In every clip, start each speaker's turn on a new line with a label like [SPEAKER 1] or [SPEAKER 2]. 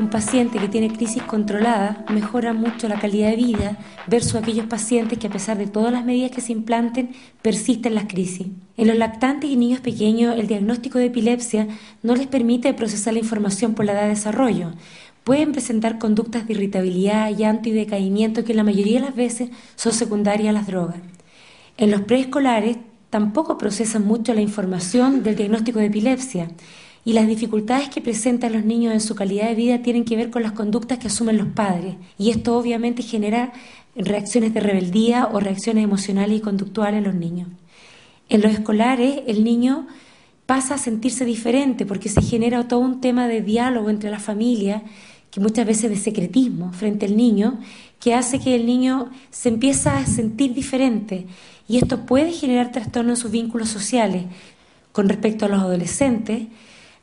[SPEAKER 1] Un paciente que tiene crisis controlada mejora mucho la calidad de vida versus aquellos pacientes que, a pesar de todas las medidas que se implanten, persisten las crisis. En los lactantes y niños pequeños, el diagnóstico de epilepsia no les permite procesar la información por la edad de desarrollo. Pueden presentar conductas de irritabilidad, llanto y decaimiento que la mayoría de las veces son secundarias a las drogas. En los preescolares tampoco procesan mucho la información del diagnóstico de epilepsia. Y las dificultades que presentan los niños en su calidad de vida tienen que ver con las conductas que asumen los padres. Y esto obviamente genera reacciones de rebeldía o reacciones emocionales y conductuales en los niños. En los escolares, el niño pasa a sentirse diferente porque se genera todo un tema de diálogo entre la familia, que muchas veces de secretismo frente al niño, que hace que el niño se empieza a sentir diferente. Y esto puede generar trastornos en sus vínculos sociales. Con respecto a los adolescentes,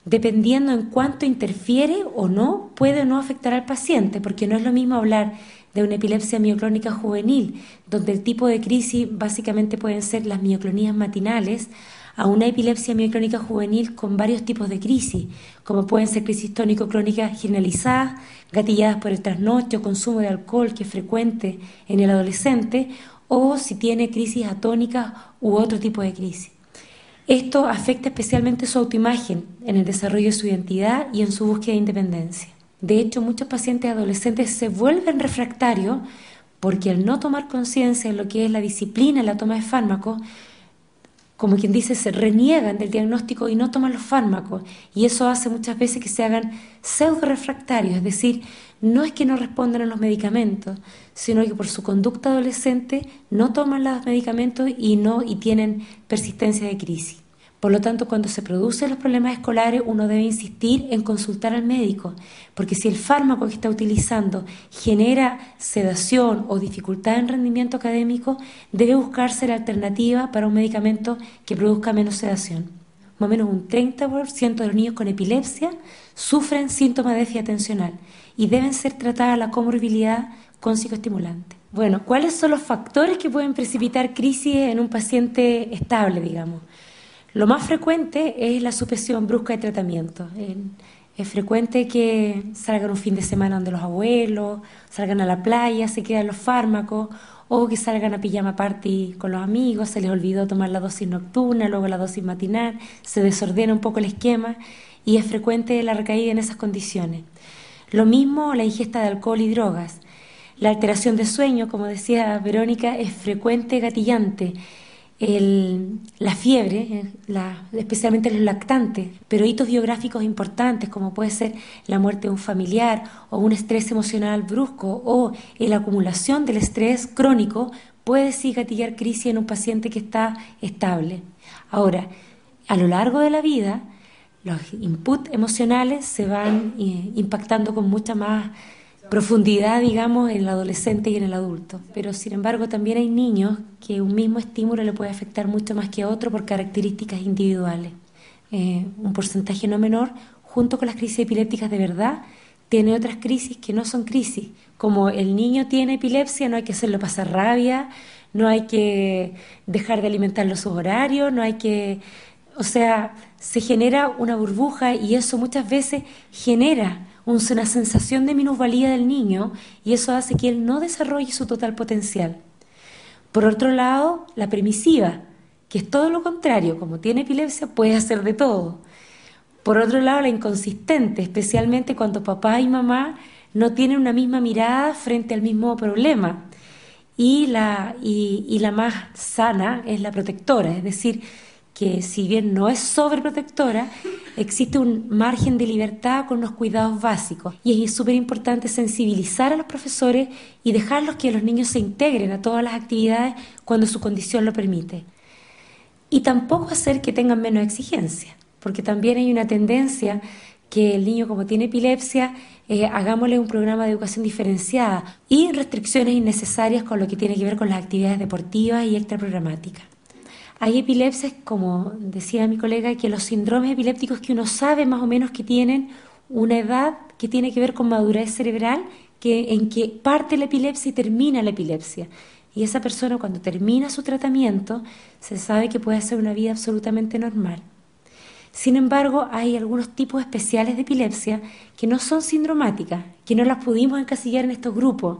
[SPEAKER 1] dependiendo en cuánto interfiere o no, puede o no afectar al paciente, porque no es lo mismo hablar de una epilepsia mioclónica juvenil, donde el tipo de crisis básicamente pueden ser las mioclonías matinales, a una epilepsia mioclónica juvenil con varios tipos de crisis, como pueden ser crisis tónico-clónicas generalizadas, gatilladas por el trasnocho o consumo de alcohol que es frecuente en el adolescente, o si tiene crisis atónicas u otro tipo de crisis. Esto afecta especialmente su autoimagen en el desarrollo de su identidad y en su búsqueda de independencia. De hecho, muchos pacientes adolescentes se vuelven refractarios porque al no tomar conciencia de lo que es la disciplina en la toma de fármacos, como quien dice, se reniegan del diagnóstico y no toman los fármacos. Y eso hace muchas veces que se hagan pseudo refractarios, es decir, no es que no respondan a los medicamentos, sino que por su conducta adolescente no toman los medicamentos y tienen persistencia de crisis. Por lo tanto, cuando se producen los problemas escolares, uno debe insistir en consultar al médico, porque si el fármaco que está utilizando genera sedación o dificultad en rendimiento académico, debe buscarse la alternativa para un medicamento que produzca menos sedación. Más o menos un 30% de los niños con epilepsia sufren síntomas de déficit atencional y deben ser tratadas la comorbilidad con psicoestimulantes. Bueno, ¿cuáles son los factores que pueden precipitar crisis en un paciente estable, digamos? Lo más frecuente es la suspensión brusca de tratamiento. Es frecuente que salgan un fin de semana donde los abuelos, salgan a la playa, se quedan los fármacos, o que salgan a pijama party con los amigos, se les olvidó tomar la dosis nocturna, luego la dosis matinal, se desordena un poco el esquema y es frecuente la recaída en esas condiciones. Lo mismo la ingesta de alcohol y drogas. La alteración de sueño, como decía Verónica, es frecuente gatillante. La fiebre, especialmente los lactantes, pero hitos biográficos importantes como puede ser la muerte de un familiar o un estrés emocional brusco o la acumulación del estrés crónico puede sí gatillar crisis en un paciente que está estable. Ahora, a lo largo de la vida, los inputs emocionales se van impactando con mucha más profundidad, digamos, en el adolescente y en el adulto. Pero, sin embargo, también hay niños que un mismo estímulo le puede afectar mucho más que a otro por características individuales. Un porcentaje no menor, junto con las crisis epilépticas de verdad, tiene otras crisis que no son crisis. Como el niño tiene epilepsia, no hay que hacerlo pasar rabia, no hay que dejar de alimentarlo a sus horarios, no hay que... O sea, se genera una burbuja y eso muchas veces genera una sensación de minusvalía del niño y eso hace que él no desarrolle su total potencial. Por otro lado, la permisiva, que es todo lo contrario, como tiene epilepsia puede hacer de todo. Por otro lado, la inconsistente, especialmente cuando papá y mamá no tienen una misma mirada frente al mismo problema. Y la más sana es la protectora, es decir, que si bien no es sobreprotectora, existe un margen de libertad con los cuidados básicos. Y es súper importante sensibilizar a los profesores y dejarlos que los niños se integren a todas las actividades cuando su condición lo permite. Y tampoco hacer que tengan menos exigencia, porque también hay una tendencia que el niño, como tiene epilepsia, hagámosle un programa de educación diferenciada y restricciones innecesarias con lo que tiene que ver con las actividades deportivas y extraprogramáticas. Hay epilepsias, como decía mi colega, que los síndromes epilépticos que uno sabe más o menos que tienen una edad que tiene que ver con madurez cerebral, en que parte la epilepsia y termina la epilepsia. y esa persona cuando termina su tratamiento se sabe que puede hacer una vida absolutamente normal. Sin embargo, hay algunos tipos especiales de epilepsia que no son sindromáticas, que no las pudimos encasillar en estos grupos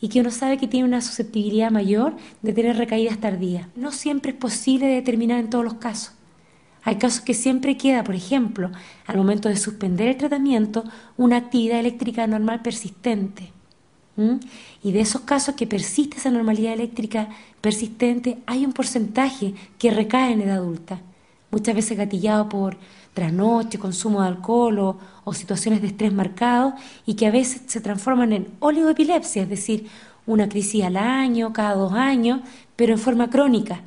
[SPEAKER 1] y que uno sabe que tiene una susceptibilidad mayor de tener recaídas tardías. No siempre es posible determinar en todos los casos. Hay casos que siempre queda, por ejemplo, al momento de suspender el tratamiento, una actividad eléctrica normal persistente. Y de esos casos que persiste esa normalidad eléctrica persistente, hay un porcentaje que recae en edad adulta, muchas veces gatillado por trasnoche, consumo de alcohol o situaciones de estrés marcado, y que a veces se transforman en oligoepilepsia, es decir, una crisis al año, cada 2 años, pero en forma crónica.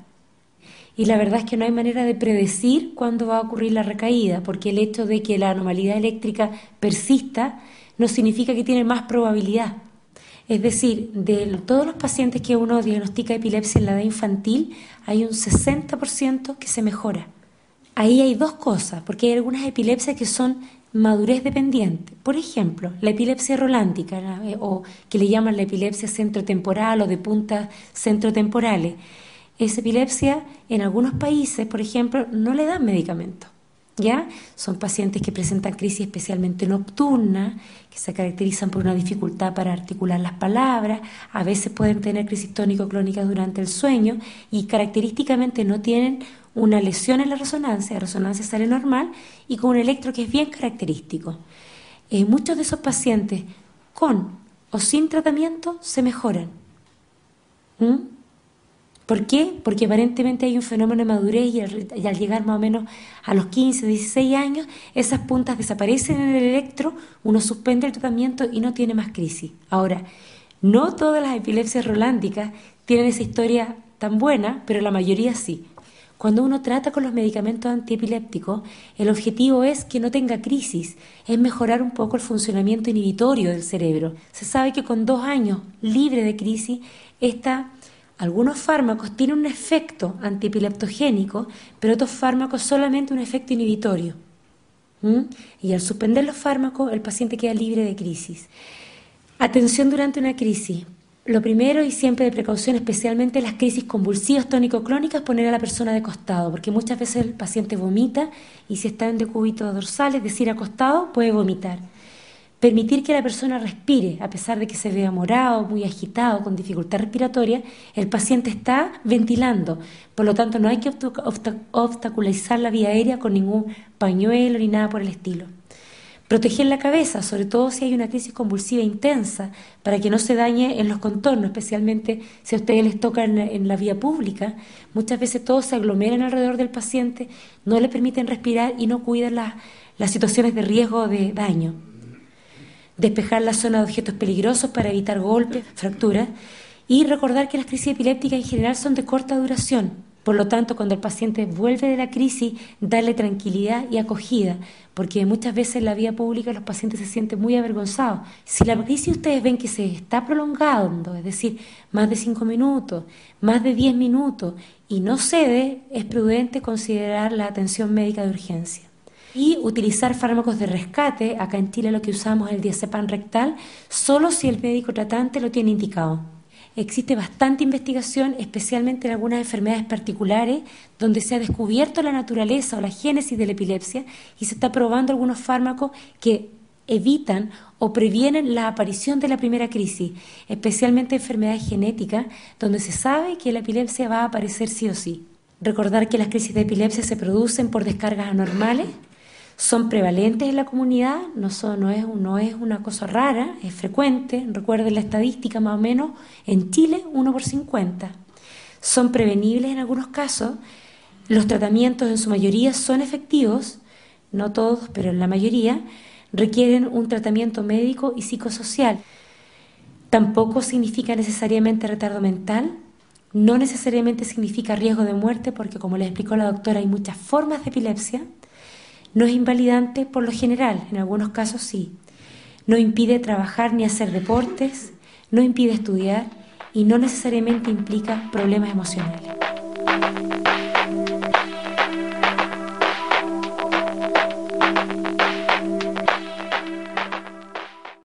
[SPEAKER 1] Y la verdad es que no hay manera de predecir cuándo va a ocurrir la recaída, porque el hecho de que la anormalidad eléctrica persista no significa que tiene más probabilidad. Es decir, de todos los pacientes que uno diagnostica epilepsia en la edad infantil, hay un 60% que se mejora. Ahí hay dos cosas, porque hay algunas epilepsias que son madurez dependiente. Por ejemplo, la epilepsia rolántica, o que le llaman la epilepsia centrotemporal o de puntas centrotemporales. Esa epilepsia en algunos países, por ejemplo, no le dan medicamentos. ¿Ya? Son pacientes que presentan crisis especialmente nocturnas, que se caracterizan por una dificultad para articular las palabras, a veces pueden tener crisis tónico-clónica durante el sueño y característicamente no tienen una lesión en la resonancia sale normal y con un electro que es bien característico. Muchos de esos pacientes con o sin tratamiento se mejoran. ¿Por qué? Porque aparentemente hay un fenómeno de madurez y al llegar más o menos a los 15, 16 años, esas puntas desaparecen en el electro, uno suspende el tratamiento y no tiene más crisis. Ahora, no todas las epilepsias rolándicas tienen esa historia tan buena, pero la mayoría sí. Cuando uno trata con los medicamentos antiepilépticos, el objetivo es que no tenga crisis, es mejorar un poco el funcionamiento inhibitorio del cerebro. Se sabe que con 2 años libre de crisis, algunos fármacos tienen un efecto antiepileptogénico, pero otros fármacos solamente un efecto inhibitorio. Y al suspender los fármacos, el paciente queda libre de crisis. Atención durante una crisis. Lo primero y siempre de precaución, especialmente las crisis convulsivas tónico-clónicas, poner a la persona de costado, porque muchas veces el paciente vomita y si está en decúbito dorsal, es decir, acostado, puede vomitar. Permitir que la persona respire, a pesar de que se vea morado, muy agitado, con dificultad respiratoria, el paciente está ventilando. Por lo tanto, no hay que obstaculizar la vía aérea con ningún pañuelo ni nada por el estilo. Proteger la cabeza, sobre todo si hay una crisis convulsiva intensa, para que no se dañe en los contornos, especialmente si a ustedes les toca en la vía pública. Muchas veces todos se aglomeran alrededor del paciente, no le permiten respirar y no cuidan las situaciones de riesgo de daño. Despejar la zona de objetos peligrosos para evitar golpes, fracturas, y recordar que las crisis epilépticas en general son de corta duración. Por lo tanto, cuando el paciente vuelve de la crisis, darle tranquilidad y acogida, porque muchas veces en la vía pública los pacientes se sienten muy avergonzados. Si la crisis ustedes ven que se está prolongando, es decir, más de 5 minutos, más de 10 minutos, y no cede, es prudente considerar la atención médica de urgencia. Y utilizar fármacos de rescate, acá en Chile lo que usamos es el diazepam rectal, solo si el médico tratante lo tiene indicado. Existe bastante investigación, especialmente en algunas enfermedades particulares, donde se ha descubierto la naturaleza o la génesis de la epilepsia y se está probando algunos fármacos que evitan o previenen la aparición de la primera crisis, especialmente enfermedades genéticas, donde se sabe que la epilepsia va a aparecer sí o sí. Recordar que las crisis de epilepsia se producen por descargas anormales, son prevalentes en la comunidad, no es una cosa rara, es frecuente. Recuerden la estadística más o menos, en Chile 1 por 50. Son prevenibles en algunos casos, los tratamientos en su mayoría son efectivos, no todos, pero en la mayoría, requieren un tratamiento médico y psicosocial. Tampoco significa necesariamente retardo mental, no necesariamente significa riesgo de muerte, porque como les explicó la doctora, hay muchas formas de epilepsia. No es invalidante por lo general, en algunos casos sí. No impide trabajar ni hacer deportes, no impide estudiar y no necesariamente implica problemas emocionales.